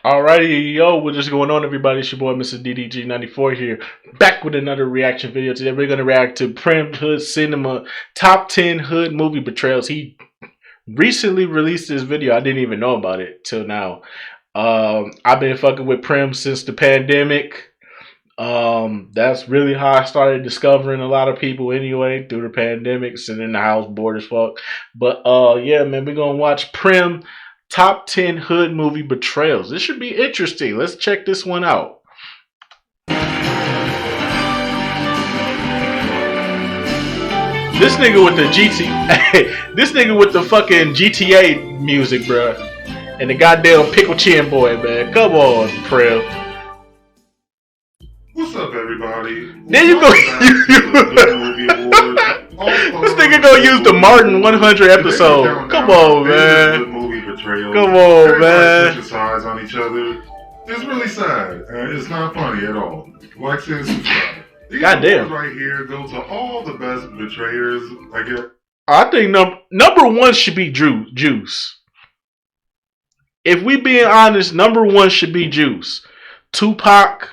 Alrighty, yo, what's just going on, everybody? It's your boy, Mr. DDG94 here, back with another reaction video. Today, we're gonna react to Primm'S Hood Cinema Top 10 Hood Movie Betrayals. He recently released this video. I didn't even know about it till now. I've been fucking with Primm'S since the pandemic. That's really how I started discovering a lot of people anyway, through the pandemic, sitting in the house bored as fuck. But yeah, man, we're gonna watch Primm Top 10 Hood Movie Betrayals. This should be interesting. Let's check this one out. This nigga with the this nigga with the fucking GTA music, bro, and the goddamn pickle chin boy, man. Come on, Primm. What's up, everybody? There you go. This nigga gonna use the Martin 100 episode. Come on, man. Come on, man. Switching sides on each other. It's really sad. It's not funny at all. Like, share, subscribe. These Goddamn. right here go to all the best betrayers. I get. I think number one should be Juice. If we being honest, number one should be Juice. Tupac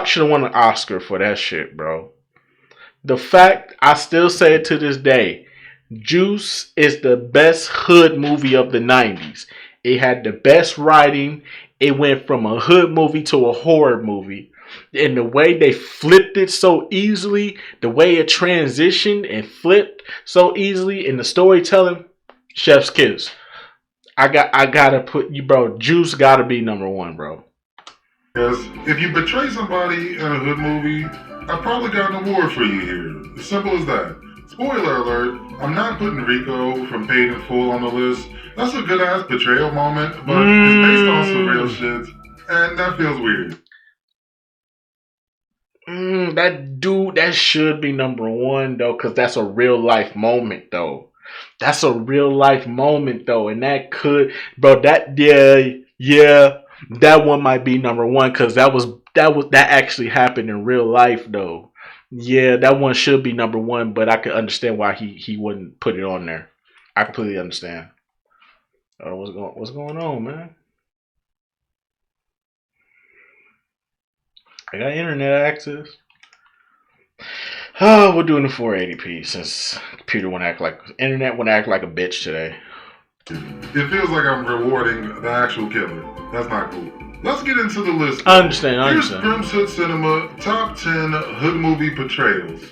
should have won an Oscar for that shit, bro. The fact, I still say it to this day, Juice is the best hood movie of the 90s. It had the best writing. It went from a hood movie to a horror movie. And the way they flipped it so easily, the way it transitioned and flipped so easily, and the storytelling, chef's kiss. I gotta put you, bro. Juice gotta be number one, bro. Yes, if you betray somebody in a hood movie, I probably got an award for you here. As simple as that. Spoiler alert, I'm not putting Rico from Paid in Full on the list. That's a good ass betrayal moment, but it's based on some real shit, and that feels weird. That should be number one though, cause that's a real life moment though. That's a real life moment though, and that could, bro. That that one might be number one, cause that actually happened in real life though. Yeah, that one should be number one, but I could understand why he wouldn't put it on there. I completely understand. What's going on, man? I got internet access. Oh, we're doing the 480p since computer want to act like internet want to act like a bitch today. It feels like I'm rewarding the actual killer. That's not cool. Let's get into the list. I understand. Here's Primm'S Hood Cinema Top 10 Hood Movie Betrayals.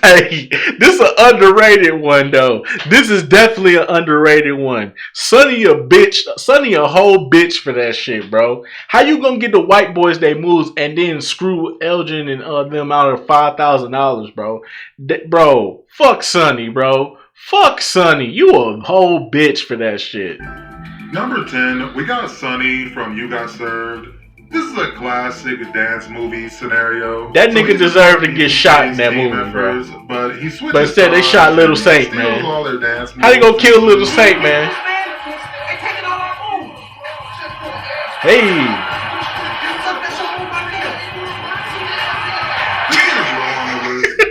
Hey, this is an underrated one though. This is definitely an underrated one. Sonny a bitch. Sonny a whole bitch for that shit, bro. How you gonna get the white boys they moves and then screw Elgin and them out of $5,000, bro? Bro, fuck Sonny, bro. Fuck Sonny. You a whole bitch for that shit. Number 10, we got Sonny from You Got Served. This is a classic dance movie scenario. That nigga deserved to get shot in that movie, bro. But he switched. But instead, they shot Little Saint, man. How they gonna kill Little Saint, man? Hey.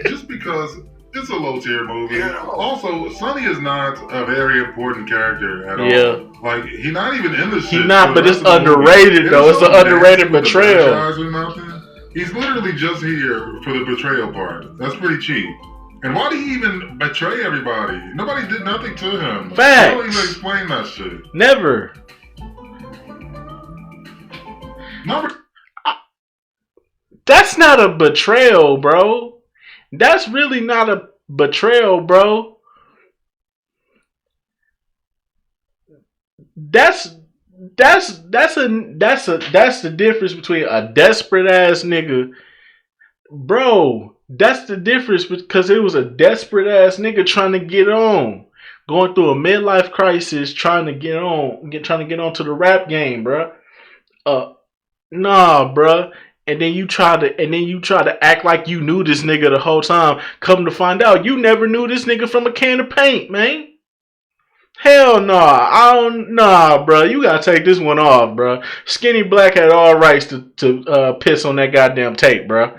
Just because it's a low tier movie. Also, Sonny is not a very important character at all. Yeah. Like, he's not even in the shit. He's not, but it's underrated though. It's an underrated betrayal. He's literally just here for the betrayal part. That's pretty cheap. And why did he even betray everybody? Nobody did nothing to him. Facts. Don't even explain that shit. Never. That's not a betrayal, bro. That's really not a betrayal, bro. That's the difference between a desperate ass nigga, bro. That's the difference, because it was a desperate ass nigga trying to get on, going through a midlife crisis, trying to get on to the rap game, bro. Nah, bro. And then you try to act like you knew this nigga the whole time. Come to find out, you never knew this nigga from a can of paint, man. Hell nah. Nah, bro. You gotta take this one off, bro. Skinny Black had all rights to piss on that goddamn tape, bro.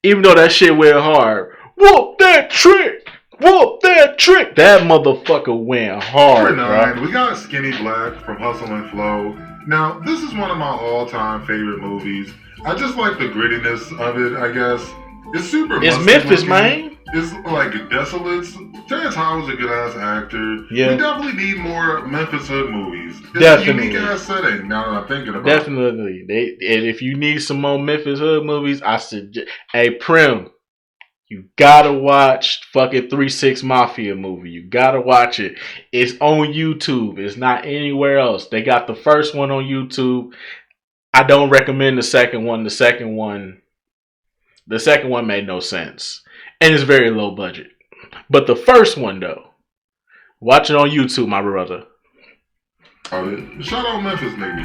Even though that shit went hard. Whoop that trick! Whoop that trick! That motherfucker went hard, Number 9, bro. we got Skinny Black from Hustle and Flow. Now, this is one of my all-time favorite movies. I just like the grittiness of it, I guess. It's super It's musty Memphis, looking. man. It's like desolate. Terrence Howard's a good-ass actor. Yeah. We definitely need more Memphis Hood movies. It's Definitely. a unique-ass setting, now that I'm thinking about it. Definitely. And if you need some more Memphis Hood movies, I suggest. Hey, Prim, you gotta watch fucking 3-6 Mafia movie. You gotta watch it. It's on YouTube. It's not anywhere else. They got the first one on YouTube. I don't recommend the second one. The second one made no sense. And it's very low budget. But the first one, though, watch it on YouTube, my brother. Shout out Memphis, nigga.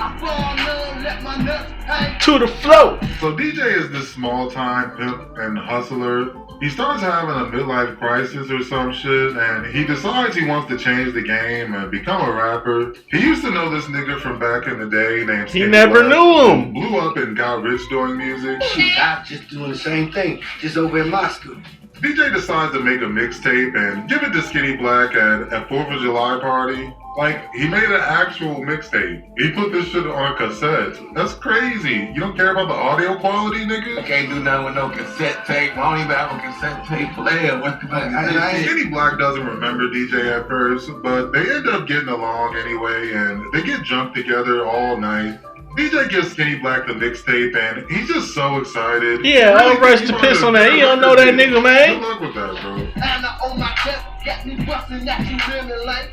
To the flow. So DJ is this small-time pimp and hustler. He starts having a midlife crisis or some shit, and he decides he wants to change the game and become a rapper. He used to know this nigga from back in the day named He Skinny never Black, knew him. who blew up and got rich doing music. Shoot, I'm just doing the same thing, just over in Moscow. DJ decides to make a mixtape and give it to Skinny Black at a 4th of July party. Like, he made an actual mixtape. He put this shit on a cassette. That's crazy. You don't care about the audio quality, nigga? I can't do nothing with no cassette tape. I don't even have a cassette tape player. What the fuck? Skinny Black doesn't remember DJ at first, but they end up getting along anyway, and they get drunk together all night. DJ gives Skinny Black the mixtape, and he's just so excited. Yeah, Really I'll rush to piss on that. He don't know that nigga, man. Good luck with that, bro. And on my chest, got me busting that you really like.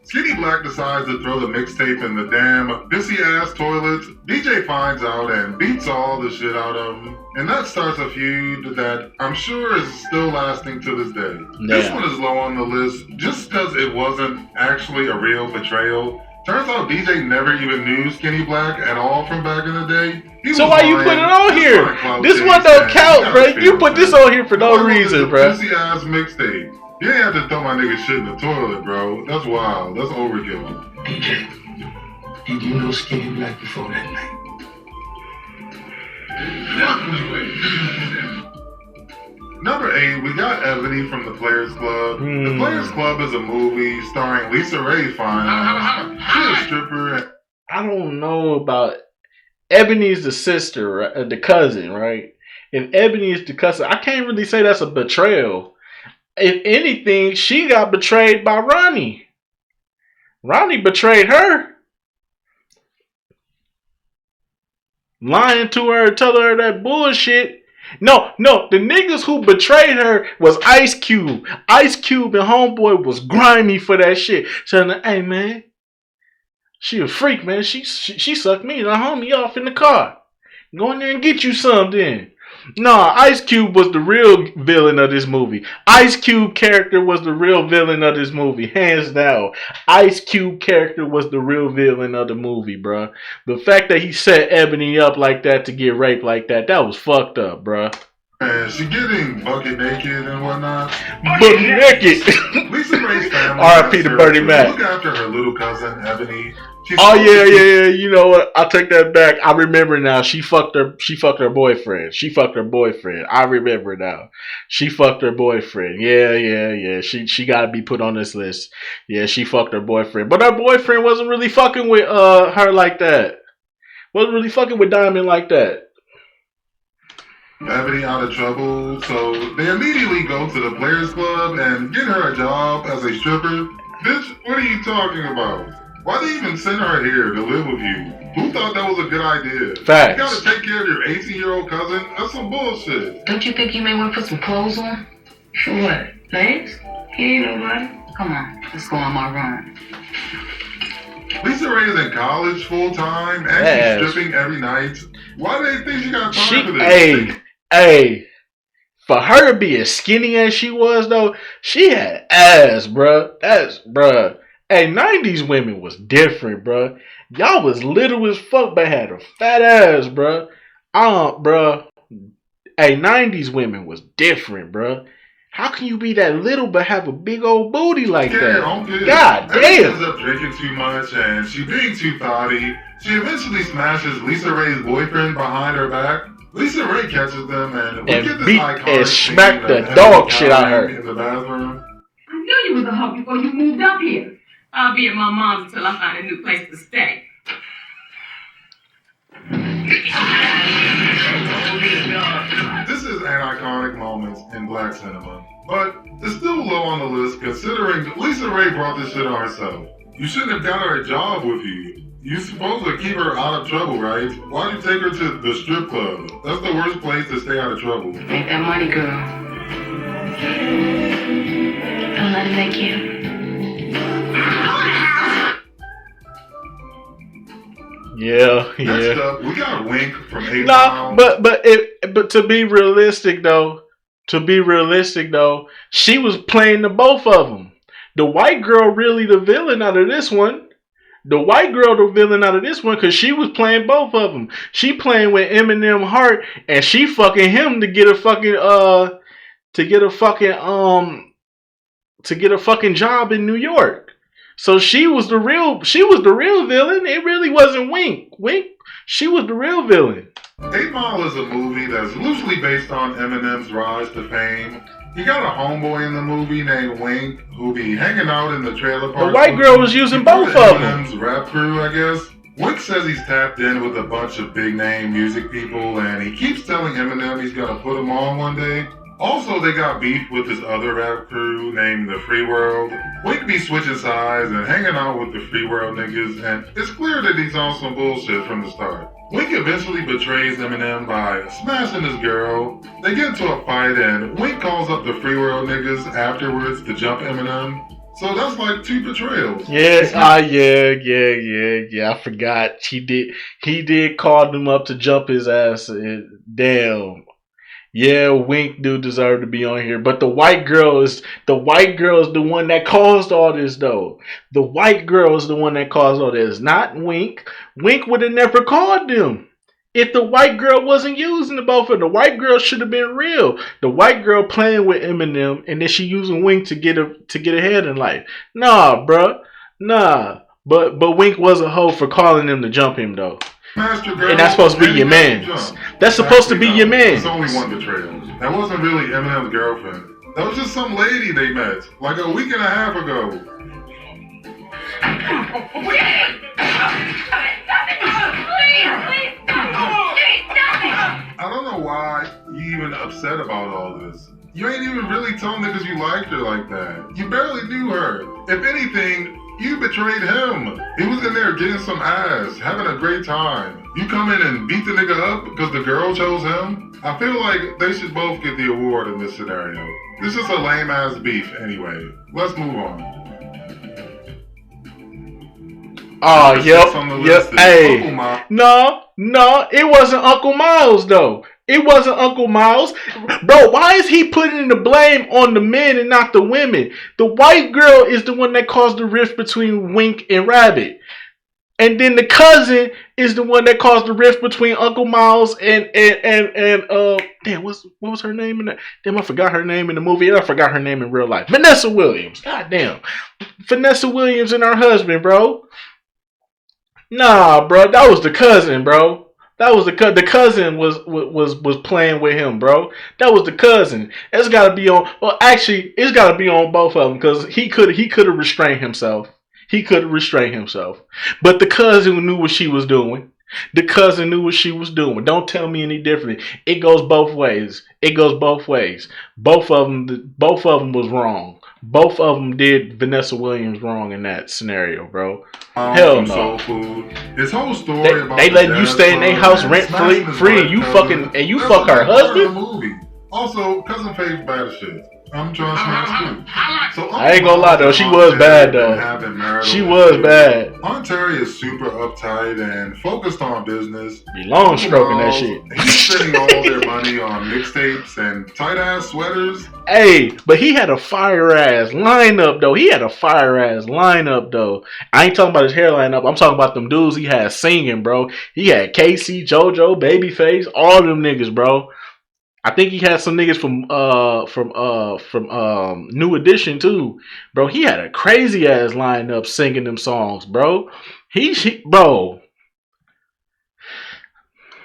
Skinny Black decides to throw the mixtape in the damn pissy-ass toilet. DJ finds out and beats all the shit out of him. And that starts a feud that I'm sure is still lasting to this day. This one is low on the list just because it wasn't actually a real betrayal. Turns out DJ never even knew Skinny Black at all from back in the day. So why you put it on here? This one don't count, bro. You put this on here for no reason, bro. Pissy-ass mixtape. You ain't have to throw my nigga shit in the toilet, bro. That's wild. That's overkill. DJ, did you know Skinny Black before that night? Number 8, we got Ebony from The Players Club. The Players Club is a movie starring Lisa Ray Fine. She's a stripper. I don't know about Ebony's the sister, right? The cousin, right? If Ebony is the cousin, I can't really say that's a betrayal. If anything, she got betrayed by Ronnie. Ronnie betrayed her. Lying to her, telling her that bullshit. No, the niggas who betrayed her was Ice Cube. Ice Cube and Homeboy was grimy for that shit. Saying, hey man, she a freak, man. She sucked me and her homie off in the car. Go in there and get you some then. Nah, Ice Cube was the real villain of this movie. Ice Cube character was the real villain of this movie, hands down. Ice Cube character was the real villain of the movie, bruh. The fact that he set Ebony up like that to get raped like that was fucked up, bruh. And she getting bucket naked and whatnot. Bucket naked. Lisa Ray's family R.I.P. to Bernie Mac. look after her little cousin Ebony. Oh yeah. You know what? I'll take that back. I remember now. She fucked her boyfriend. I remember now. She fucked her boyfriend. Yeah. She gotta be put on this list. Yeah, she fucked her boyfriend. But her boyfriend wasn't really fucking with her like that. Wasn't really fucking with Diamond like that. Ebony out of trouble, so they immediately go to the Players Club and get her a job as a stripper. Bitch, what are you talking about? Why they even send her here to live with you? Who thought that was a good idea? Facts. You gotta take care of your 18-year-old cousin? That's some bullshit. Don't you think you may want to put some clothes on? For what? Legs? He ain't nobody. Come on, let's go on my run. Lisa Ray is in college full-time and she's stripping every night. Why do they think she got time for this? Hey, for her to be as skinny as she was, though, she had ass, bruh. Bruh. Hey, 90s women was different, bruh. Y'all was little as fuck, but had a fat ass, bruh. Bruh. Hey, 90s women was different, bruh. How can you be that little but have a big old booty like that? God damn. She ends up drinking too much and she being too thotty. She eventually smashes Lisa Ray's boyfriend behind her back. Lisa Ray catches them and we get this beat iconic and scene smack the of dog Helen shit out of her. in the bathroom. I knew you was a hoe before you moved up here. I'll be at my mom's until I find a new place to stay. This is an iconic moment in black cinema, but it's still low on the list considering Lisa Ray brought this shit on herself. You shouldn't have got her a job with you. You're supposed to keep her out of trouble, right? Why'd you take her to the strip club? That's the worst place to stay out of trouble. Make that money, girl. Don't let it make you. Yeah. Next up, we got Wink from 8 No, Mile. but to be realistic though, she was playing the both of them. The white girl really the villain out of this one. The white girl the villain out of this one because she was playing both of them. She playing with Eminem Heart and she fucking him to get a fucking job in New York. So she was the real villain. It really wasn't Wink. She was the real villain. 8 Mile is a movie that's loosely based on Eminem's rise to fame. You got a homeboy in the movie named Wink who be hanging out in the trailer park. The white girl was using both of them. Eminem's rap crew, I guess. Wink says he's tapped in with a bunch of big name music people and he keeps telling Eminem he's gonna put him on one day. Also, they got beef with this other rap crew named the Free World. Wink be switching sides and hanging out with the Free World niggas, and it's clear that he's on some bullshit from the start. Wink eventually betrays Eminem by smashing his girl. They get into a fight, and Wink calls up the Free World niggas afterwards to jump Eminem. So that's like 2 betrayals. Yeah. I forgot. He did call them up to jump his ass. Damn. Yeah, Wink do deserve to be on here, but the white girl is the one that caused all this though. The white girl is the one that caused all this, not Wink. Wink would have never called them if the white girl wasn't using the both of them. The white girl should have been real. The white girl playing with Eminem and then she using Wink to get ahead in life. Nah, bruh. Nah. But Wink was a hoe for calling them to jump him though. And that's supposed to be your mans. That's supposed to be your mans. It's only one betrayal. That wasn't really Eminem's girlfriend. That was just some lady they met like a week and a half ago. I don't know why you even upset about all this. You ain't even really telling niggas you liked her like that. You barely knew her. If anything, you betrayed him. He was in there getting some ass, having a great time. You come in and beat the nigga up because the girl chose him? I feel like they should both get the award in this scenario. This is a lame ass beef anyway. Let's move on. Oh, yep. Hey, no, it wasn't Uncle Miles though. It wasn't Uncle Miles. Bro, why is he putting the blame on the men and not the women? The white girl is the one that caused the rift between Wink and Rabbit. And then the cousin is the one that caused the rift between Uncle Miles and damn, what was her name in that? Damn, I forgot her name in the movie and I forgot her name in real life. Vanessa Williams. God damn. Vanessa Williams and her husband, bro. Nah, bro, that was the cousin, bro. That was the cousin was playing with him, bro. That was the cousin. It's got to be on. Well, actually, it's got to be on both of them because he could have restrained himself. He could have restrained himself. But the cousin knew what she was doing. The cousin knew what she was doing. Don't tell me any different. It goes both ways. Both of them was wrong. Both of them did Vanessa Williams wrong in that scenario, bro. Hell no. Soul Food. His whole story about they letting you stay in their house rent free and you fuck her husband? Movie. Also, Cousin Faye's bad as shit. I'm trying to smash too. So I ain't gonna lie though, she was bad though. She was bad. Aunt Terry is super uptight and focused on business. Be long stroking that shit. He's spending all their money on mixtapes and tight ass sweaters. Hey, but he had a fire ass lineup though. I ain't talking about his hair lineup. I'm talking about them dudes he had singing, bro. He had Casey, JoJo, Babyface, all them niggas, bro. I think he had some niggas from New Edition too, bro. He had a crazy ass lineup singing them songs, bro. Bro.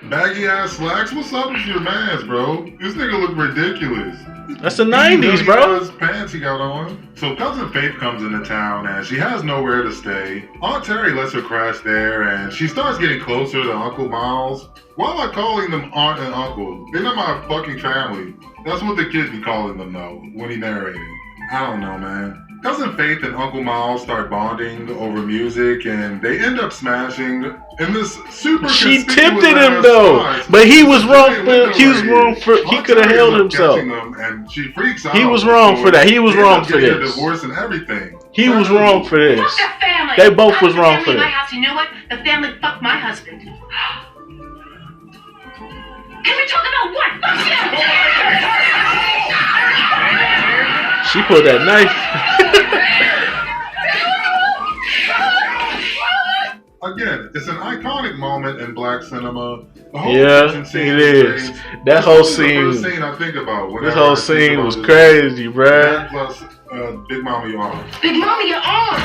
Baggy ass slacks? What's up with your mans, bro? This nigga look ridiculous. That's the 90s, bro. Those pants he got on. So Cousin Faith comes into town and she has nowhere to stay. Aunt Terry lets her crash there and she starts getting closer to Uncle Miles. Why am I calling them aunt and uncle? They're not my fucking family. That's what the kid be calling them though, when he narrated. I don't know, man. Cousin Faith and Uncle Miles start bonding over music and they end up smashing in this super She conspicuous tempted him ass though, spot. but he was wrong. He was Right wrong for. here. He Aunt could have Terry held ends up himself. catching them, and she freaks out. He was wrong for that. He was They wrong end up for getting a this. divorce and everything. He was wrong for this. Fuck the family. They both was The wrong family for in my this. house. You know what? The family fucked my husband. Can we talk about what? Fuck you! She pulled that knife. Again, it's an iconic moment in black cinema. The whole Yeah, kitchen scene it is. great. That This whole is the first scene. scene I think about. This whenever whole I think scene about was this. crazy, bruh. That plus Big Mama Yawn. Big Mama, you're on!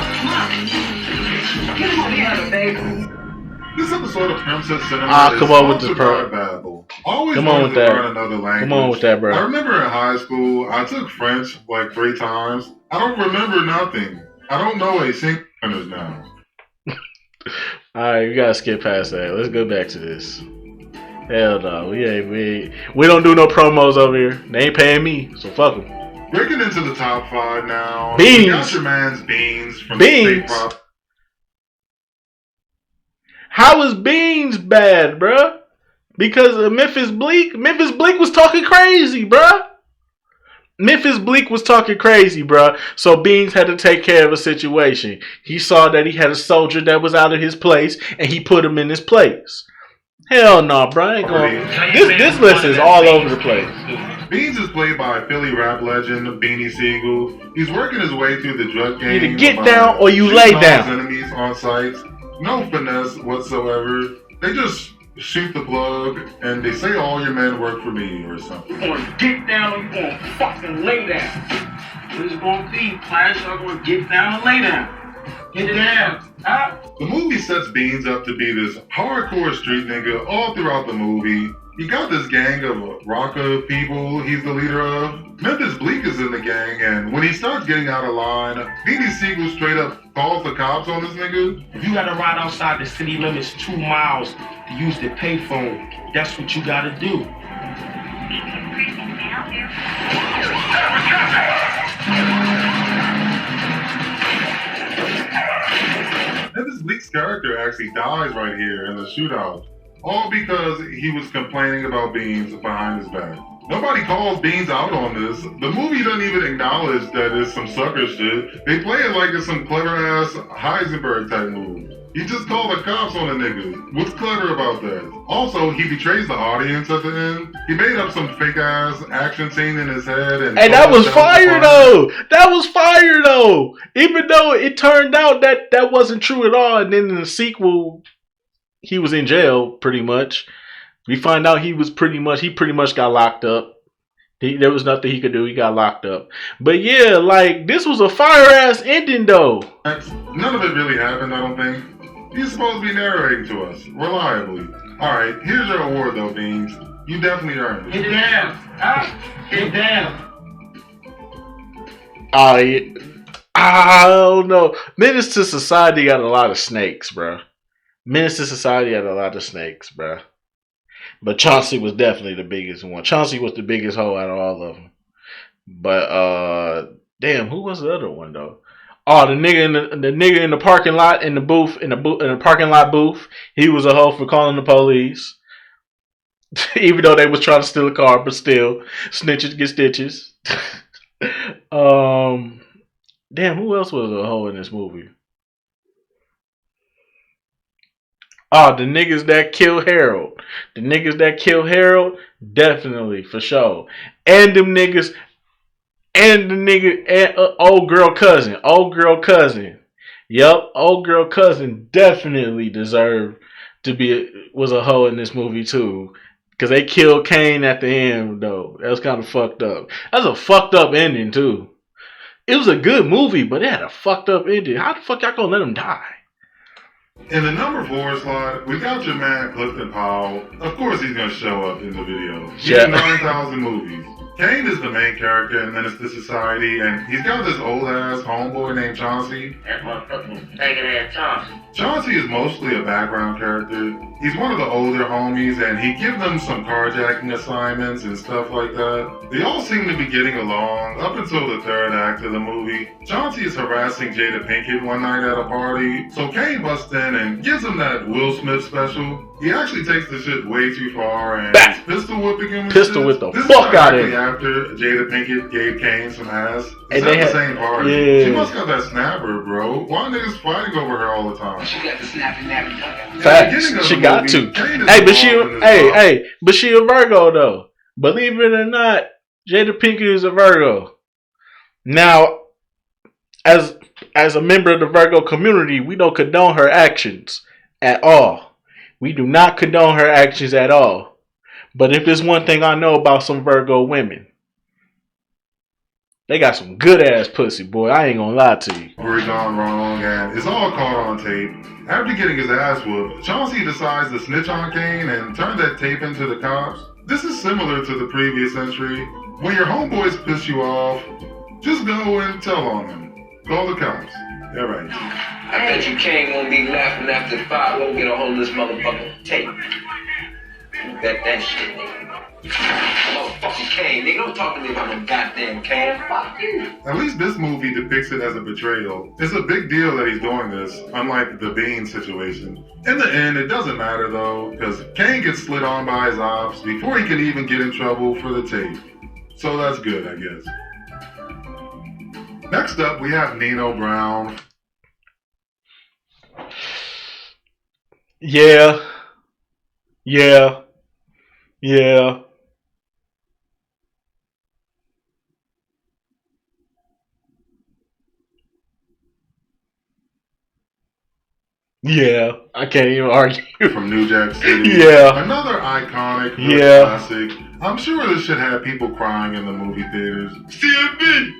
Get him over here, baby. This episode of Primm'S Cinema Ah, is come on with sponsored the pro- by Babel. Always Come on wanted with to that. learn another language. Come on with that, bro. I remember in high school, I took French like 3 times. I don't remember nothing. I don't know a single sentence now. Alright, we gotta skip past that. Let's go back to this. Hell no, we don't do no promos over here. They ain't paying me, so fuck them. Breaking into the top 5 now. Beans. You got your man's Beans from Beans. State Prop. How is Beans bad, bruh? Because of Memphis Bleak? Memphis Bleak was talking crazy, bruh. Memphis Bleak was talking crazy, bruh. So Beans had to take care of a situation. He saw that he had a soldier that was out of his place, and he put him in his place. Hell no, bruh. I ain't going. This list is all over the place. Beans is played by Philly rap legend Beanie Siegel. He's working his way through the drug game. Either get by down or you shooting lay all down. his enemies on sight. No finesse whatsoever. They just shoot the plug and they say all your men work for me or something. You gonna get down or you gonna fucking lay down? What is gonna be, class? Y'all gonna get down and lay down. Get down, huh? The movie sets Beans up to be this hardcore street nigga all throughout the movie. He got this gang of rocker people he's the leader of. Memphis Bleak is in the gang, and when he starts getting out of line, Beanie Siegel straight up calls the cops on this nigga. If you gotta ride outside the city limits 2 miles to use the payphone, that's what you gotta do. Memphis Bleak's character actually dies right here in the shootout. All because he was complaining about Beans behind his back. Nobody calls Beans out on this. The movie doesn't even acknowledge that it's some sucker shit. They play it like it's some clever ass Heisenberg type move. He just called the cops on a nigga. What's clever about that? Also, he betrays the audience at the end. He made up some fake ass action scene in his head and that was fire though. That was fire though. Even though it turned out that that wasn't true at all, and then in the sequel, he was in jail pretty much. We find out he pretty much got locked up. There was nothing he could do. He got locked up. But yeah, like this was a fire ass ending though. None of it really happened, I don't think. He's supposed to be narrating to us reliably. All right, here's your award though, Beans. You definitely earned it. Get down, huh? Get down. I don't know. Menace to Society got a lot of snakes, bro. Menace to Society had a lot of snakes, bro. But Chauncey was definitely the biggest one. Chauncey was the biggest hoe out of all of them. But damn, who was the other one though? Oh, the nigga in the parking lot in the parking lot booth. He was a hoe for calling the police. Even though they was trying to steal a car, but still, snitches get stitches. Damn, who else was a hoe in this movie? Oh, the niggas that kill Harold. The niggas that kill Harold, definitely, for sure. And them niggas, and the nigga, and old girl cousin. Yup, old girl cousin definitely deserved to was a hoe in this movie too. Because they killed Kane at the end, though. That was kind of fucked up. That's a fucked up ending, too. It was a good movie, but it had a fucked up ending. How the fuck y'all gonna let him die? In the number 4 slot, we got your man Clifton Powell. Of course he's gonna show up in the video. He's Yeah. in 9,000 movies. Kane is the main character in Menace to Society, and he's got this old-ass homeboy named Chauncey. That motherfucking faggot-ass Chauncey. Chauncey is mostly a background character. He's one of the older homies, and he gives them some carjacking assignments and stuff like that. They all seem to be getting along up until the 3rd act of the movie. Chauncey is harassing Jada Pinkett one night at a party, so Kane busts in and gives him that Will Smith special. He actually takes the shit way too far and Back. he's pistol whipping him. Pistol whip the This fuck is out of directly him. after Jada Pinkett gave Kane some ass. And It's they at had- the same party. yeah. She must got that snapper, bro. Why niggas fighting over her all the time? She got the snappy nappy tongue. At the Facts. beginning of She the got movie, to. Kane is Hey, but she, involved in this but she a Virgo though. Believe it or not, Jada Pinkett is a Virgo. Now, as a member of the Virgo community, we don't condone her actions at all. We do not condone her actions at all. But if there's one thing I know about some Virgo women, they got some good ass pussy, boy. I ain't gonna lie to you. where he gone wrong, and it's all caught on tape. After getting his ass whooped, Chauncey decides to snitch on Kane and turn that tape into the cops. This is similar to the previous entry. When your homeboys piss you off, just go and tell on them. Call the cops. Yeah, right. I bet you Kane won't be laughing after 5 won't get a hold of this motherfucking tape. You bet that shit, nigga. Motherfucking Kane, nigga, don't talk to me about no goddamn Kane. Fuck you. At least this movie depicts it as a betrayal. It's a big deal that he's doing this, unlike the Bean situation. In the end, it doesn't matter though, because Kane gets slid on by his ops before he can even get in trouble for the tape. So that's good, I guess. Next up, we have Nino Brown. Yeah. Yeah. Yeah. Yeah. I can't even argue. From New Jack City. Yeah. Another iconic hood Yeah. classic. I'm sure this shit had people crying in the movie theaters. CMB.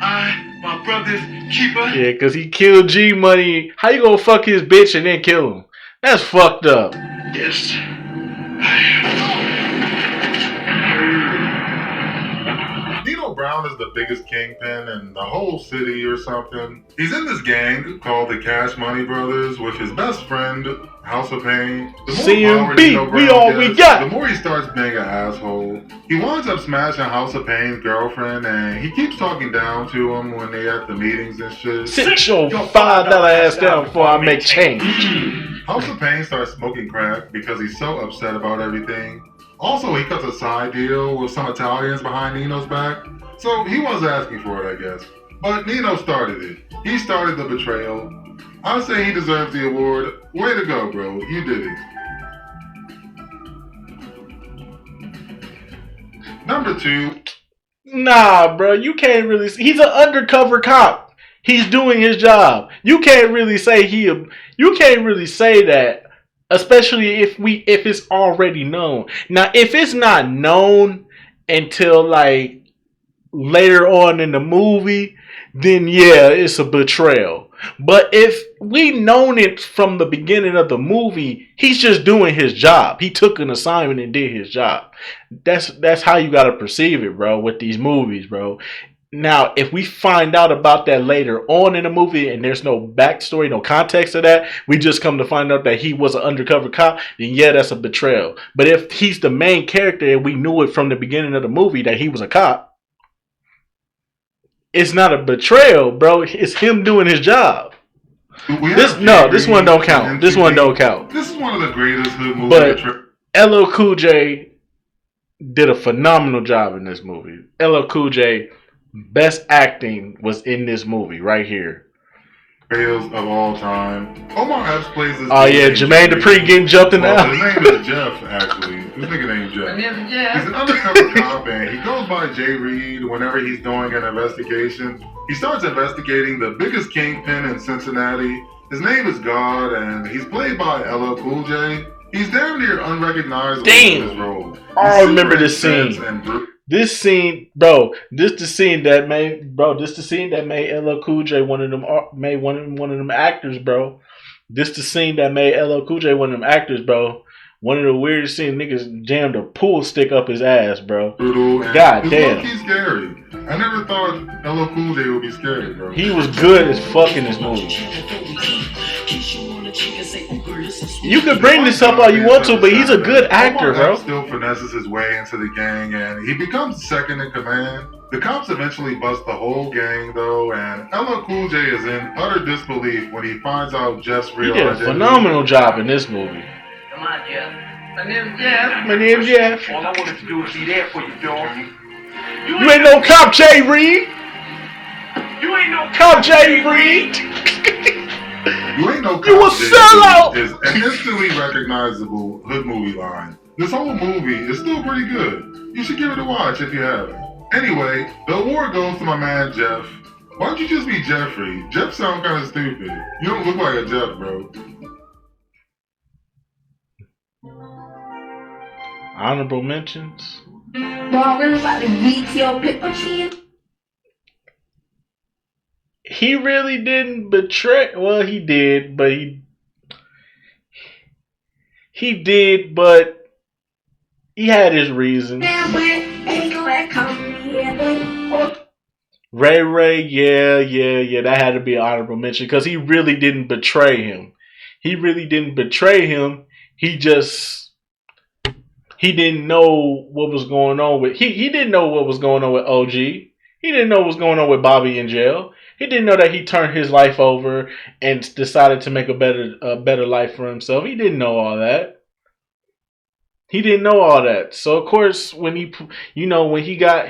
My brother's keeper. Yeah, because he killed G Money. How you gonna fuck his bitch and then kill him? That's fucked up. Yes. Nino Brown is the biggest kingpin in the whole city or something. He's in this gang called the Cash Money Brothers with his best friend, House of Pain. The more power CMB, Nino we Brown all we gets, got. the more he starts being an asshole. He winds up smashing House of Pain's girlfriend, and he keeps talking down to him when they at the meetings and shit. Sit your $5 ass down before I make change. House of Pain starts smoking crack because he's so upset about everything. Also, he cuts a side deal with some Italians behind Nino's back, so he was asking for it, I guess. But Nino started it. He started the betrayal. I say he deserves the award. Way to go, bro. You did it. Number 2. Nah, bro, you can't really. He's an undercover cop. He's doing his job. You can't really say You can't really say that, especially if it's already known. Now, if it's not known until like later on in the movie, then yeah, it's a betrayal. But if we known it from the beginning of the movie, he's just doing his job. He took an assignment and did his job. That's how you gotta perceive it, bro, with these movies, bro. Now, if we find out about that later on in the movie and there's no backstory, no context to that, we just come to find out that he was an undercover cop, then yeah, that's a betrayal. But if he's the main character and we knew it from the beginning of the movie that he was a cop, it's not a betrayal, bro. It's him doing his job. This one don't count. This one don't count. This is one of the greatest hood movie But betrayals. LL Cool J did a phenomenal job in this movie. LL Cool J, best acting was in this movie right here. Of all time. Omar Epps plays this. Oh yeah, Jermaine Dupri getting jumped in the Well, alley. his name is Jeff, actually. This nigga named Jeff. He's an undercover cop and he goes by Jay Reed whenever he's doing an investigation. He starts investigating the biggest kingpin in Cincinnati. His name is God and he's played by LL Cool J. He's damn near unrecognizable in his role. I He's remember super this scene. intense and This scene, bro. This the scene that made LL Cool J one of them actors, bro. This the scene that made LL Cool J one of them actors, bro. One of the weirdest scenes, niggas jammed a pool stick up his ass, bro. God damn. He's scary. I never thought LL Cool J would be scary, bro. He was good as fuck in this movie. You could bring this up all you want to, but he's a good actor, bro. Still finesses his way into the gang, and he becomes second in command. The cops eventually bust the whole gang, though, and LL Cool J is in utter disbelief when he finds out Jeff's real identity. He did a phenomenal job in this movie. Come on, Jeff. My name's Jeff. My name's Jeff. All I wanted to do was be there for you, dog. You ain't no cop, J. Reed. You ain't no Cop, J. Reed. You ain't no cop. You a sellout. Is an instantly recognizable hood movie line. This whole movie is still pretty good. You should give it a watch if you haven't. Anyway, the award goes to my man Jeff. Why don't you just be Jeffrey? Jeff sounds kind of stupid. You don't look like a Jeff, bro. Honorable mentions. He really didn't betray. Well, he did, but he did, but he had his reasons. Ray, yeah, that had to be an honorable mention because he really didn't betray him. He didn't know what was going on with he didn't know what was going on with OG. He didn't know what was going on with Bobby in jail. He didn't know that he turned his life over and decided to make a better life for himself. He didn't know all that. So of course, when he got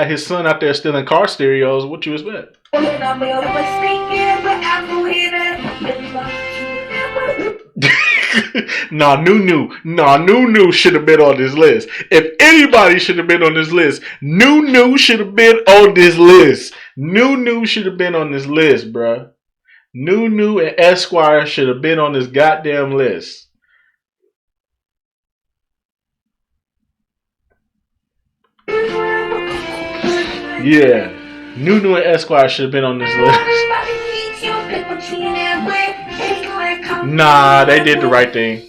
his son out there stealing car stereos, what you expect? Nunu should have been on this list. If anybody should have been on this list, Nunu should have been on this list. Nunu should have been on this list, bruh. Nunu and Esquire should have been on this goddamn list. Yeah, Nunu and Esquire should have been on this list. Nah, they did the right thing.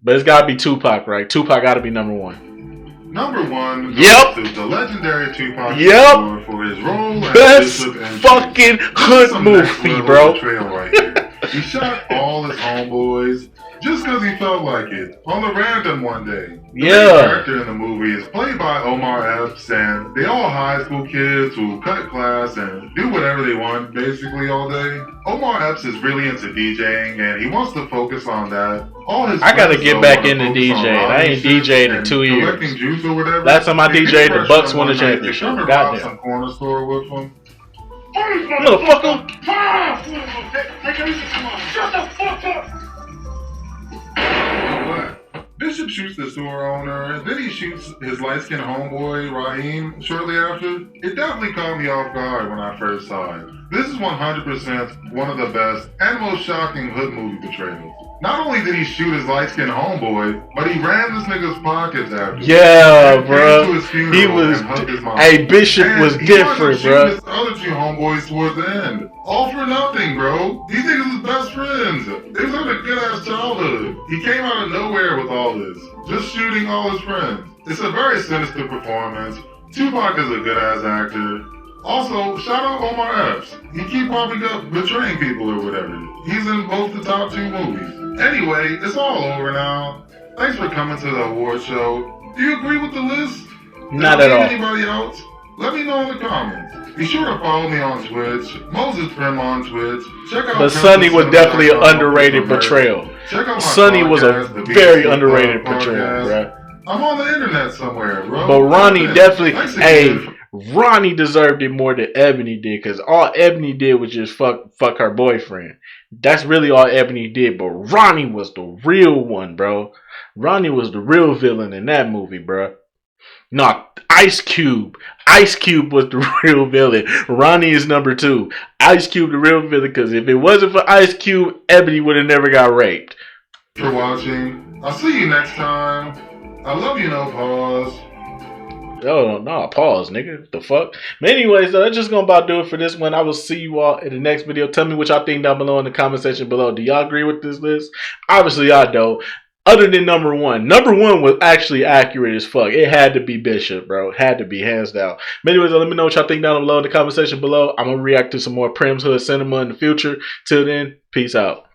But it's gotta be Tupac, right? Tupac gotta be number one. Number one Yep. goes to the legendary Tupac Yep. for his role as Best Bishop and fucking hood movie, bro. Right here. He shot all his homeboys just because he felt like it on a random one day. The main character in the movie is played by Omar Epps, and they all high school kids who cut class and do whatever they want basically all day. Omar Epps is really into DJing, and he wants to focus on that. All his I gotta friends, get though, back wanna into focus on DJing. I ain't robbing DJ'd in and 2 years. collecting juice or whatever. Last time I If he DJ'd, the rushed Bucks on won the one night to championship. come and Goddamn. rob some corner store with him. Motherfucker. Shut the fuck up! Bishop shoots the store owner, and then he shoots his light-skinned homeboy, Raheem, shortly after. It definitely caught me off guard when I first saw it. This is 100% one of the best and most shocking hood movie betrayals. Not only did he shoot his light-skinned homeboy, but he ran this nigga's pockets after. Yeah, bro. He was. Hey, Bishop was different, bro. His other two homeboys towards the end. All for nothing, bro. These niggas was best friends. They was having a good-ass childhood. He came out of nowhere with all this. Just shooting all his friends. It's a very sinister performance. Tupac is a good-ass actor. Also, shout out Omar Epps. He keep popping up betraying people or whatever. He's in both the top 2 movies. Anyway, it's all over now. Thanks for coming to the award show. Do you agree with the list? Not at all. Anybody else? Let me know in the comments. Be sure to follow me on Twitch, Moses Primm on Twitch. Check out. But Sonny was definitely an underrated portrayal. Sonny was a very underrated portrayal, bro. I'm on the internet somewhere, bro. But Ronnie definitely, Ronnie deserved it more than Ebony did, because all Ebony did was just fuck her boyfriend. That's really all Ebony did, but Ronnie was the real one, bro. Ronnie was the real villain in that movie, bro. No, Ice Cube. Ice Cube was the real villain. Ronnie is number 2. Ice Cube the real villain, because if it wasn't for Ice Cube, Ebony would have never got raped. For watching. I'll see you next time. I love you, no pause. Oh no, pause, nigga. The fuck? But anyways, that's just gonna about do it for this one. I will see you all in the next video. Tell me what y'all think down below in the comment section below. Do y'all agree with this list? Obviously I don't. Other than number one. Number one was actually accurate as fuck. It had to be Bishop, bro. It had to be, hands down. But anyways, let me know what y'all think down below in the comment section below. I'm gonna react to some more Primm'S Hood Cinema in the future. Till then, peace out.